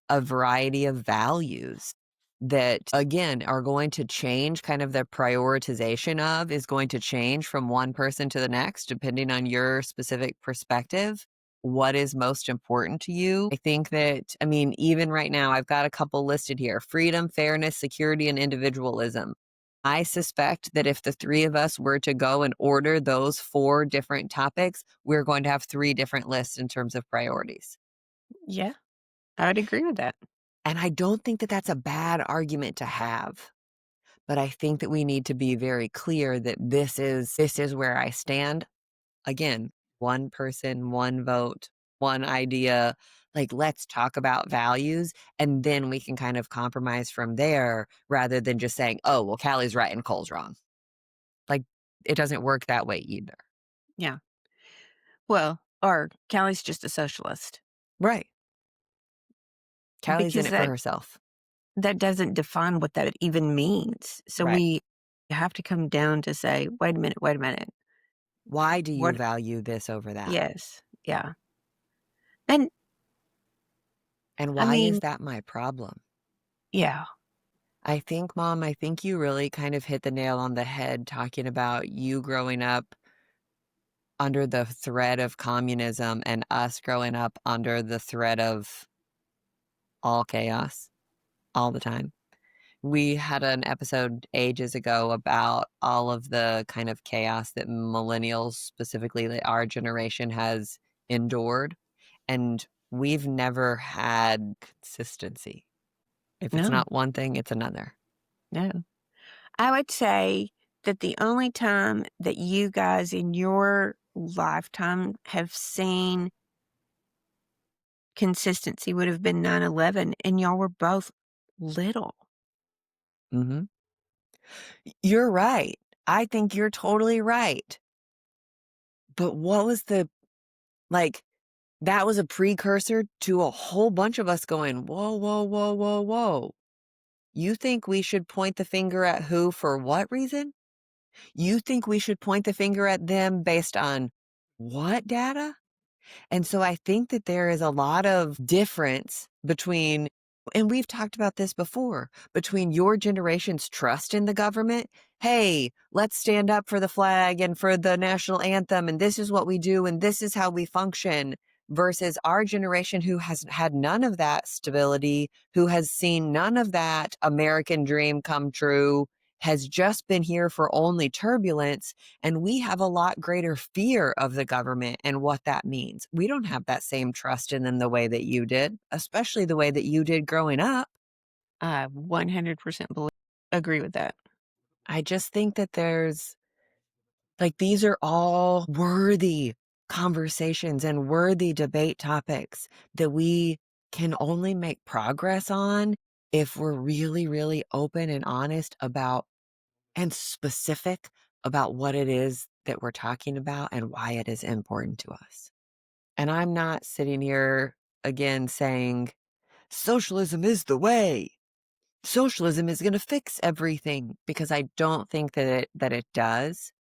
a variety of values that, again, are going to change. Kind of the prioritization of is going to change from one person to the next, depending on your specific perspective. What is most important to you? I think that, I mean, even right now, I've got a couple listed here: freedom, fairness, security, and individualism. I suspect that if the three of us were to go and order those 4 different topics, we're going to have 3 different lists in terms of priorities. Yeah. I would agree with that. And I don't think that that's a bad argument to have. But I think that we need to be very clear that this is where I stand. Again, one person, one vote, one idea. Like, let's talk about values, and then we can kind of compromise from there rather than just saying, oh, well, Callie's right and Cole's wrong. Like, it doesn't work that way either. Yeah. Well, or Callie's just a socialist. Right. Callie's in Because it for herself. that doesn't define what that even means. So Right. we have to come down to say, wait a minute. Why do you What? value this over that? Yes. Yeah. And And I why mean, is that my problem? yeah. I think, Mom, I think you really kind of hit the nail on the head talking about you growing up under the threat of communism and us growing up under the threat of all chaos all the time. We had an episode ages ago about all of the kind of chaos that millennials, specifically like our generation, has endured. And we've never had consistency. If it's No, not one thing, it's another. no. I would say that the only time that you guys in your lifetime have seen consistency would have been 9/11, and y'all were both little. Mm-hmm. You're right. I think you're totally right. But what was like, that was a precursor to a whole bunch of us going, whoa, whoa, whoa, whoa, whoa. You think we should point the finger at who for what reason? You think we should point the finger at them based on what data? And so I think that there is a lot of difference between, and we've talked about this before, between your generation's trust in the government. Hey, let's stand up for the flag and for the national anthem, and this is what we do, and this is how we function, versus our generation who has had none of that stability, who has seen none of that American dream come true, has just been here for only turbulence. And we have a lot greater fear of the government and what that means. We don't have that same trust in them the way that you did, especially the way that you did growing up. I 100% agree with that. I just think that there's like, these are all worthy conversations and worthy debate topics that we can only make progress on if we're really, really open and honest about and specific about what it is that we're talking about and why it is important to us. And I'm not sitting here again saying socialism is the way. Socialism is going to fix everything, because I don't think that it does,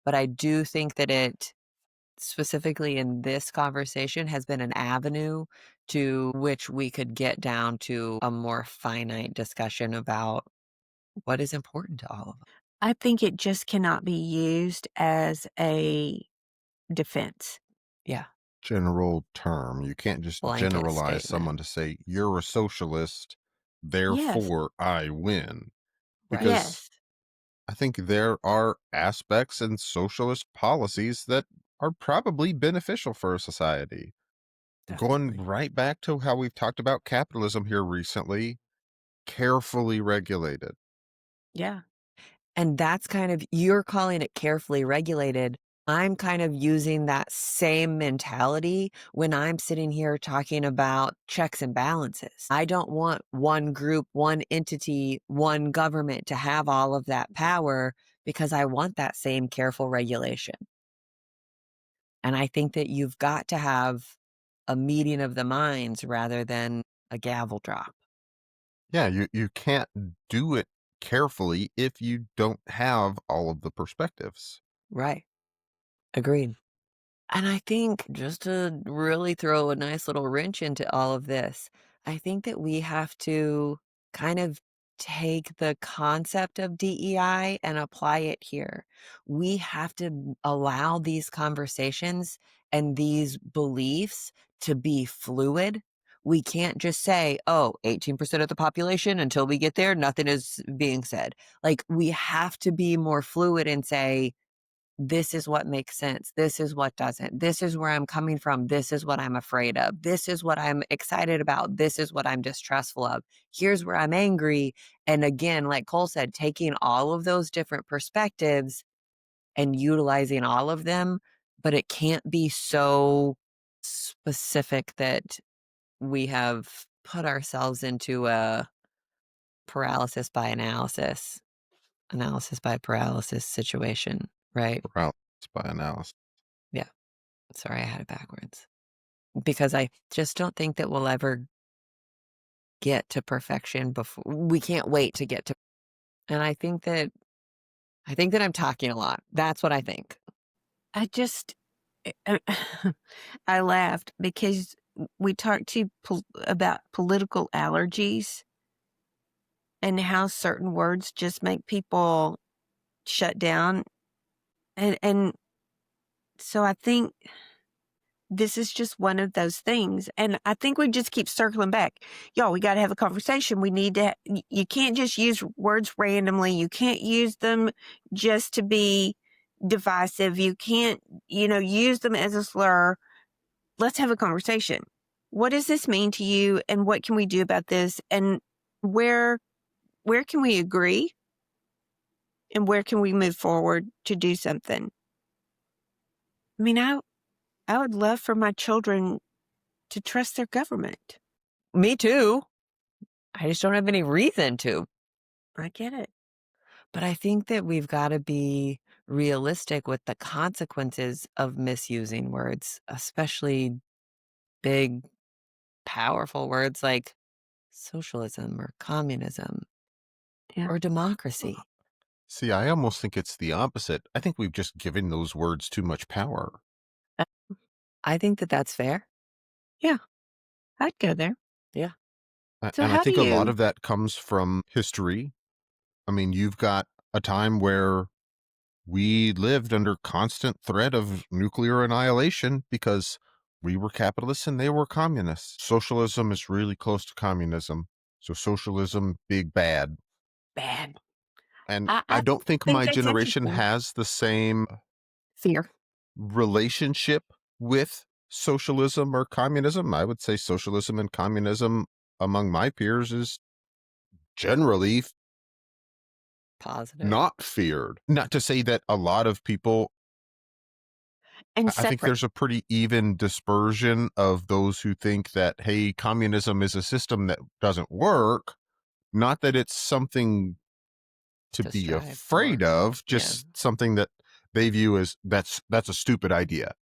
but I do think that it, specifically in this conversation, has been an avenue to which we could get down to a more finite discussion about what is important to all of us. I think it just cannot be used as a defense. Yeah. General term. You can't just Blanket generalize statement. someone to say, you're a socialist, therefore I win. Right. Because Yes. I think there are aspects in socialist policies that are probably beneficial for a society. Going Definitely. right back to how we've talked about capitalism here recently, carefully regulated. Yeah. And that's kind of, you're calling it carefully regulated. I'm kind of using that same mentality when I'm sitting here talking about checks and balances. I don't want one group, one entity, one government to have all of that power, because I want that same careful regulation. And I think that you've got to have a meeting of the minds rather than a gavel drop. Yeah, you can't do it carefully if you don't have all of the perspectives. Right. Agreed. And I think, just to really throw a nice little wrench into all of this, I think that we have to kind of take the concept of DEI and apply it here. We have to allow these conversations and these beliefs to be fluid. We can't just say, oh, 18% of the population, until we get there, nothing is being said. Like, we have to be more fluid and say, this is what makes sense. This is what doesn't. This is where I'm coming from. This is what I'm afraid of. This is what I'm excited about. This is what I'm distrustful of. Here's where I'm angry. And again, like Cole said, taking all of those different perspectives and utilizing all of them, but it can't be so specific that we have put ourselves into a paralysis by analysis by paralysis situation, right? Paralysis by analysis. Yeah. Sorry, I had it backwards. Because I just don't think that we'll ever get to perfection before we can't wait to get to. And I think that I'm talking a lot. That's what I think. I just, I laughed because we talked about political allergies and how certain words just make people shut down. And so I think this is just one of those things. And I think we just keep circling back. Y'all, we got to have a conversation. We need to, you can't just use words randomly. You can't use them just to be divisive. You can't, use them as a slur. Let's have a conversation. What does this mean to you? And what can we do about this? And where can we agree? And where can we move forward to do something? I mean, I would love for my children to trust their government. Me too. I just don't have any reason to. I get it. But I think that we've got to be realistic with the consequences of misusing words, especially big, powerful words like socialism or communism or democracy. See, I almost think it's the opposite. I think we've just given those words too much power. I think that that's fair. Yeah, I'd go there. Yeah. So And I how think do a lot you- of that comes from history. I mean, you've got a time where we lived under constant threat of nuclear annihilation because we were capitalists and they were communists. Socialism is really close to communism. So socialism, big bad. Bad. And I I don't think think my that's generation interesting. has the same Fear. relationship with socialism or communism. I would say socialism and communism among my peers is generally Positive. not feared. Not to say that a lot of people, And I think separate. there's a pretty even dispersion of those who think that, hey, communism is a system that doesn't work, Not that it's something to be strive afraid for. of, just something that they view as that's a stupid idea.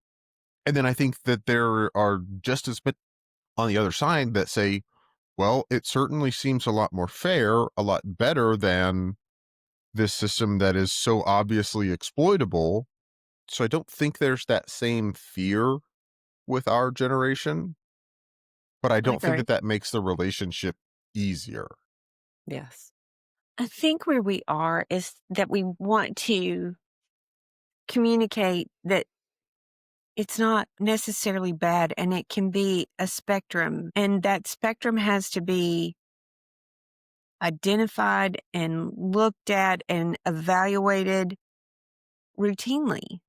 And then I think that there are just as many on the other side that say, well, it certainly seems a lot more fair, a lot better than this system that is so obviously exploitable. So I don't think there's that same fear with our generation, but I I don't think agree. that that makes the relationship easier. Yes. I think where we are is that we want to communicate that it's not necessarily bad and it can be a spectrum. And that spectrum has to be identified and looked at and evaluated routinely.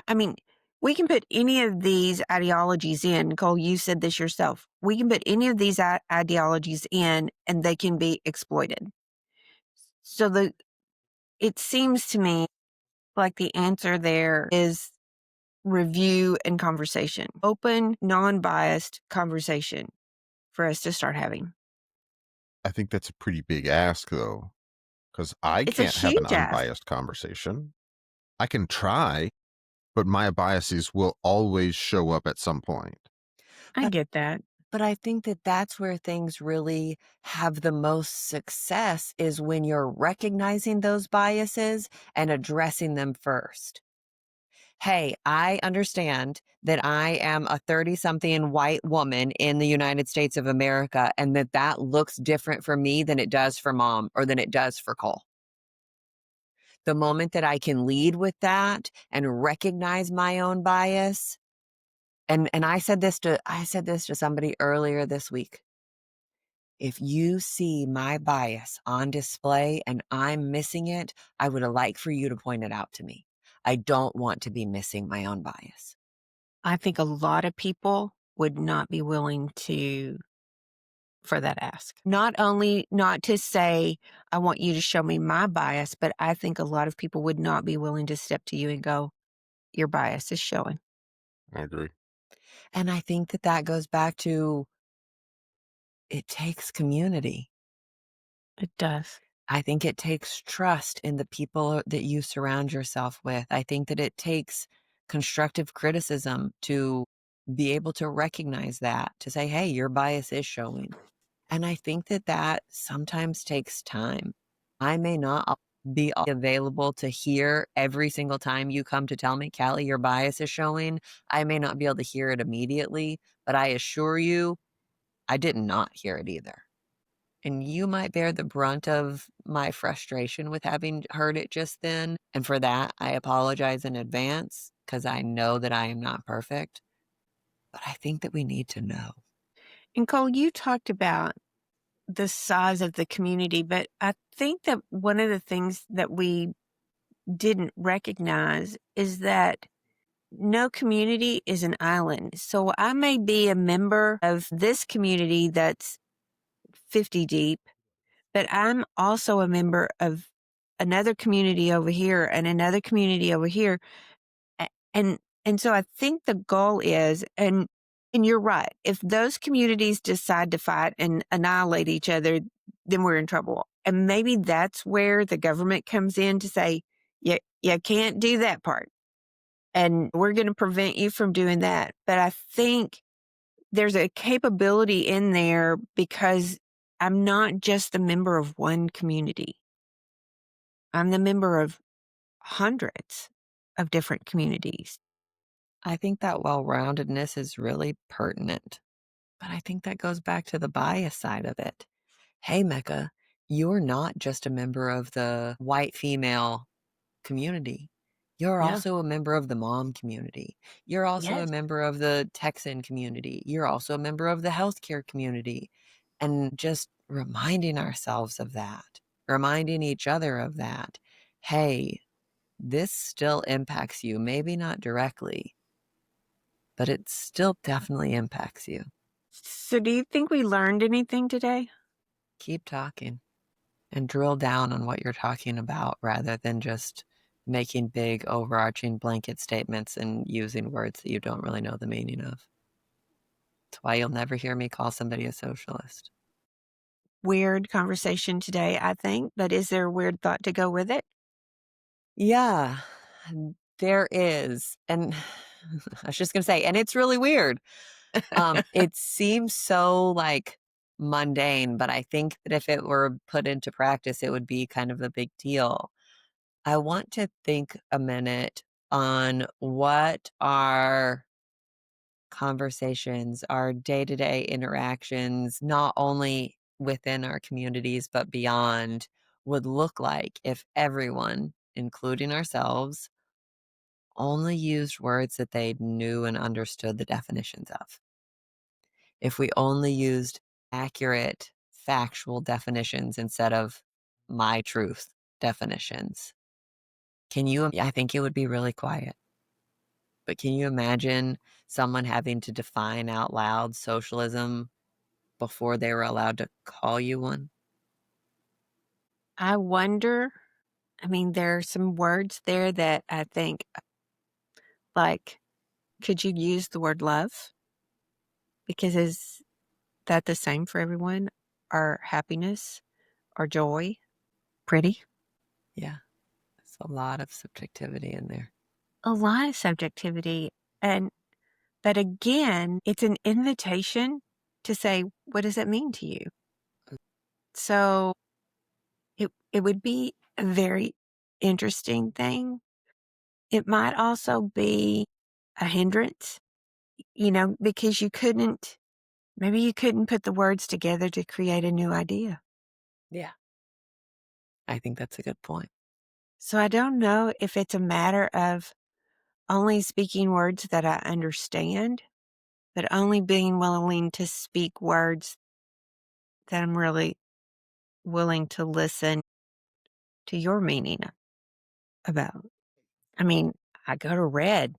I mean, we can put any of these ideologies in. Nicole, you said this yourself. We can put any of these ideologies in and they can be exploited. So it seems to me like the answer there is review and conversation. Open, non-biased conversation for us to start having. I think that's a pretty big ask, though, because I It's a can't have an huge ask. unbiased conversation. I can try, but my biases will always show up at some point. I get that. But I think that that's where things really have the most success is when you're recognizing those biases and addressing them first. Hey, I understand that I am a 30-something white woman in the United States of America and that looks different for me than it does for mom or than it does for Cole. The moment that I can lead with that and recognize my own bias, and I said this to somebody earlier this week. If you see my bias on display and I'm missing it, I would like for you to point it out to me. I don't want to be missing my own bias. I think a lot of people would not be willing for that ask. Not only not to say, I want you to show me my bias, but I think a lot of people would not be willing to step to you and go, your bias is showing. I agree. And I think that goes back to it takes community. It does. I think it takes trust in the people that you surround yourself with. I think that it takes constructive criticism to be able to recognize that, to say, hey, your bias is showing. And I think that sometimes takes time. I may not be available to hear every single time you come to tell me, Callie, your bias is showing. I may not be able to hear it immediately, but I assure you, I did not hear it either. And you might bear the brunt of my frustration with having heard it just then. And for that, I apologize in advance because I know that I am not perfect. But I think that we need to know. And Cole, you talked about the size of the community, but I think that one of the things that we didn't recognize is that no community is an island. So I may be a member of this community that's 50 deep, but I'm also a member of another community over here and another community over here. And so I think the goal is, and you're right, if those communities decide to fight and annihilate each other, then we're in trouble. And maybe that's where the government comes in to say, you can't do that part. And we're going to prevent you from doing that. But I think there's a capability in there because I'm not just the member of one community. I'm the member of hundreds of different communities. I think that well-roundedness is really pertinent. But I think that goes back to the bias side of it. Hey, Mecca, you're not just a member of the white female community. You're Yeah. also a member of the mom community. You're also a Yes. member of the Texan community. You're also a member of the healthcare community. And just reminding ourselves of that, reminding each other of that. Hey, this still impacts you, maybe not directly, but it still definitely impacts you. So do you think we learned anything today? Keep talking and drill down on what you're talking about rather than just making big overarching blanket statements and using words that you don't really know the meaning of. That's why you'll never hear me call somebody a socialist. weird conversation today, I think, but is there a weird thought to go with it? Yeah, there is. And I was just going to say, and it's really weird. It seems so like mundane, but I think that if it were put into practice, it would be kind of a big deal. I want to think a minute on what our conversations, our day-to-day interactions, not only within our communities, but beyond, would look like if everyone, including ourselves, only used words that they knew and understood the definitions of. If we only used accurate, factual definitions instead of my truth definitions. I think it would be really quiet. But can you imagine someone having to define out loud socialism before they were allowed to call you one? I wonder, I mean, there are some words there that I think, like, could you use the word love? Because is that the same for everyone? Or happiness? Or joy? Pretty? Yeah, there's a lot of subjectivity in there. A lot of subjectivity. But again, it's an invitation to say, what does it mean to you? So it would be a very interesting thing. It might also be a hindrance, because maybe you couldn't put the words together to create a new idea. Yeah, I think that's a good point. So I don't know if it's a matter of only speaking words that I understand, but only being willing to speak words that I'm really willing to listen to your meaning about. I mean, I go to red.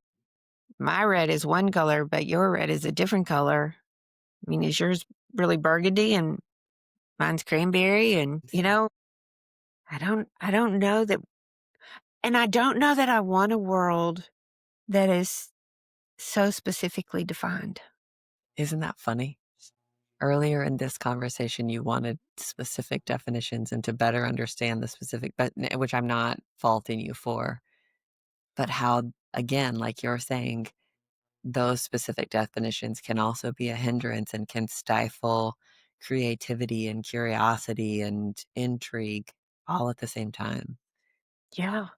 My red is one color, but your red is a different color. I mean, is yours really burgundy and mine's cranberry? And, I don't know that. And I don't know that I want a world that is so specifically defined. Isn't that funny? Earlier in this conversation, you wanted specific definitions and to better understand the specific, but which I'm not faulting you for. But how, again, like you're saying, those specific definitions can also be a hindrance and can stifle creativity and curiosity and intrigue all at the same time. Yeah,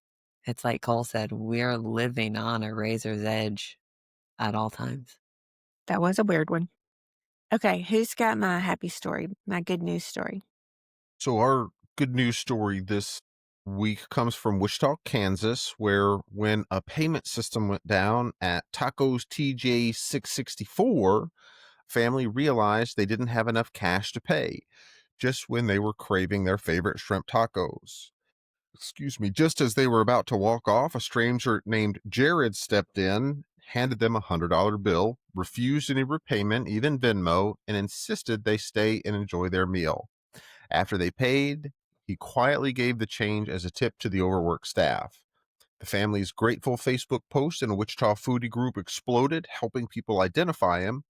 It's like Cole said, we're living on a razor's edge at all times. that was a weird one. Okay, who's got my happy story, my good news story? So our good news story this week comes from Wichita, Kansas, where when a payment system went down at Tacos TJ 664, family realized they didn't have enough cash to pay just when they were craving their favorite shrimp tacos. Excuse me, just as they were about to walk off, a stranger named Jared stepped in, handed them $100 bill, refused any repayment, even Venmo, and insisted they stay and enjoy their meal. After they paid, he quietly gave the change as a tip to the overworked staff. The family's grateful Facebook post in a Wichita foodie group exploded, helping people identify him.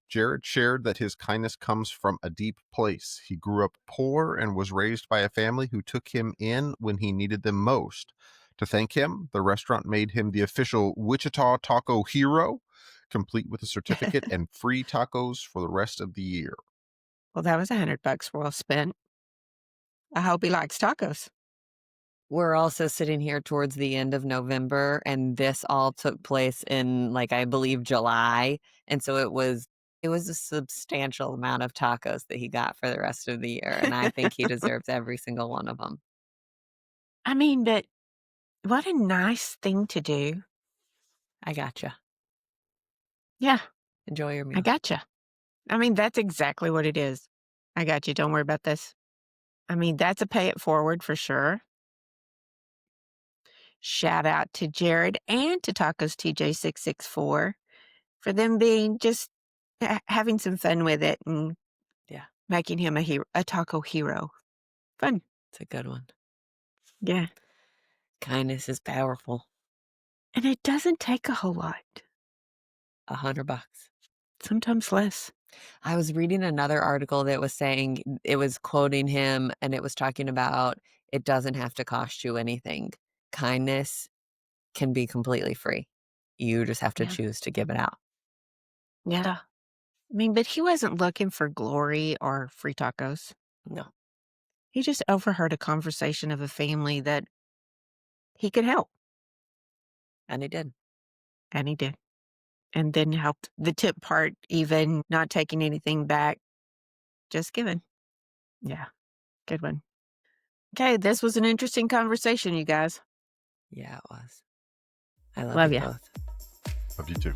Jared shared that his kindness comes from a deep place. He grew up poor and was raised by a family who took him in when he needed them most. To thank him, the restaurant made him the official Wichita Taco Hero, complete with a certificate and free tacos for the rest of the year. Well, that was $100 well spent. I hope he likes tacos. We're also sitting here towards the end of November, and this all took place in, like, I believe July. And so it was a substantial amount of tacos that he got for the rest of the year. And I think he deserves every single one of them. I mean, but what a nice thing to do. I gotcha. Yeah, Enjoy your meal. I gotcha. I mean, that's exactly what it is. I got you. Don't worry about this. I mean, that's a pay it forward for sure. Shout out to Jared and to Tacos TJ664 for them being just having some fun with it and Yeah, making him a taco hero. Fun. it's a good one. Yeah. Kindness is powerful. And it doesn't take a whole lot. $100. sometimes less. I was reading another article that was saying it was quoting him, and it was talking about it doesn't have to cost you anything. Kindness can be completely free. You just have to Yeah. choose to give it out. Yeah. I mean, but he wasn't looking for glory or free tacos. No. He just overheard a conversation of a family that he could help, And he did. and he did. And then helped the tip part, even not taking anything back, just giving. Yeah, good one. Okay, this was an interesting conversation, you guys. Yeah, it was. I love Love you ya. both. Love you too.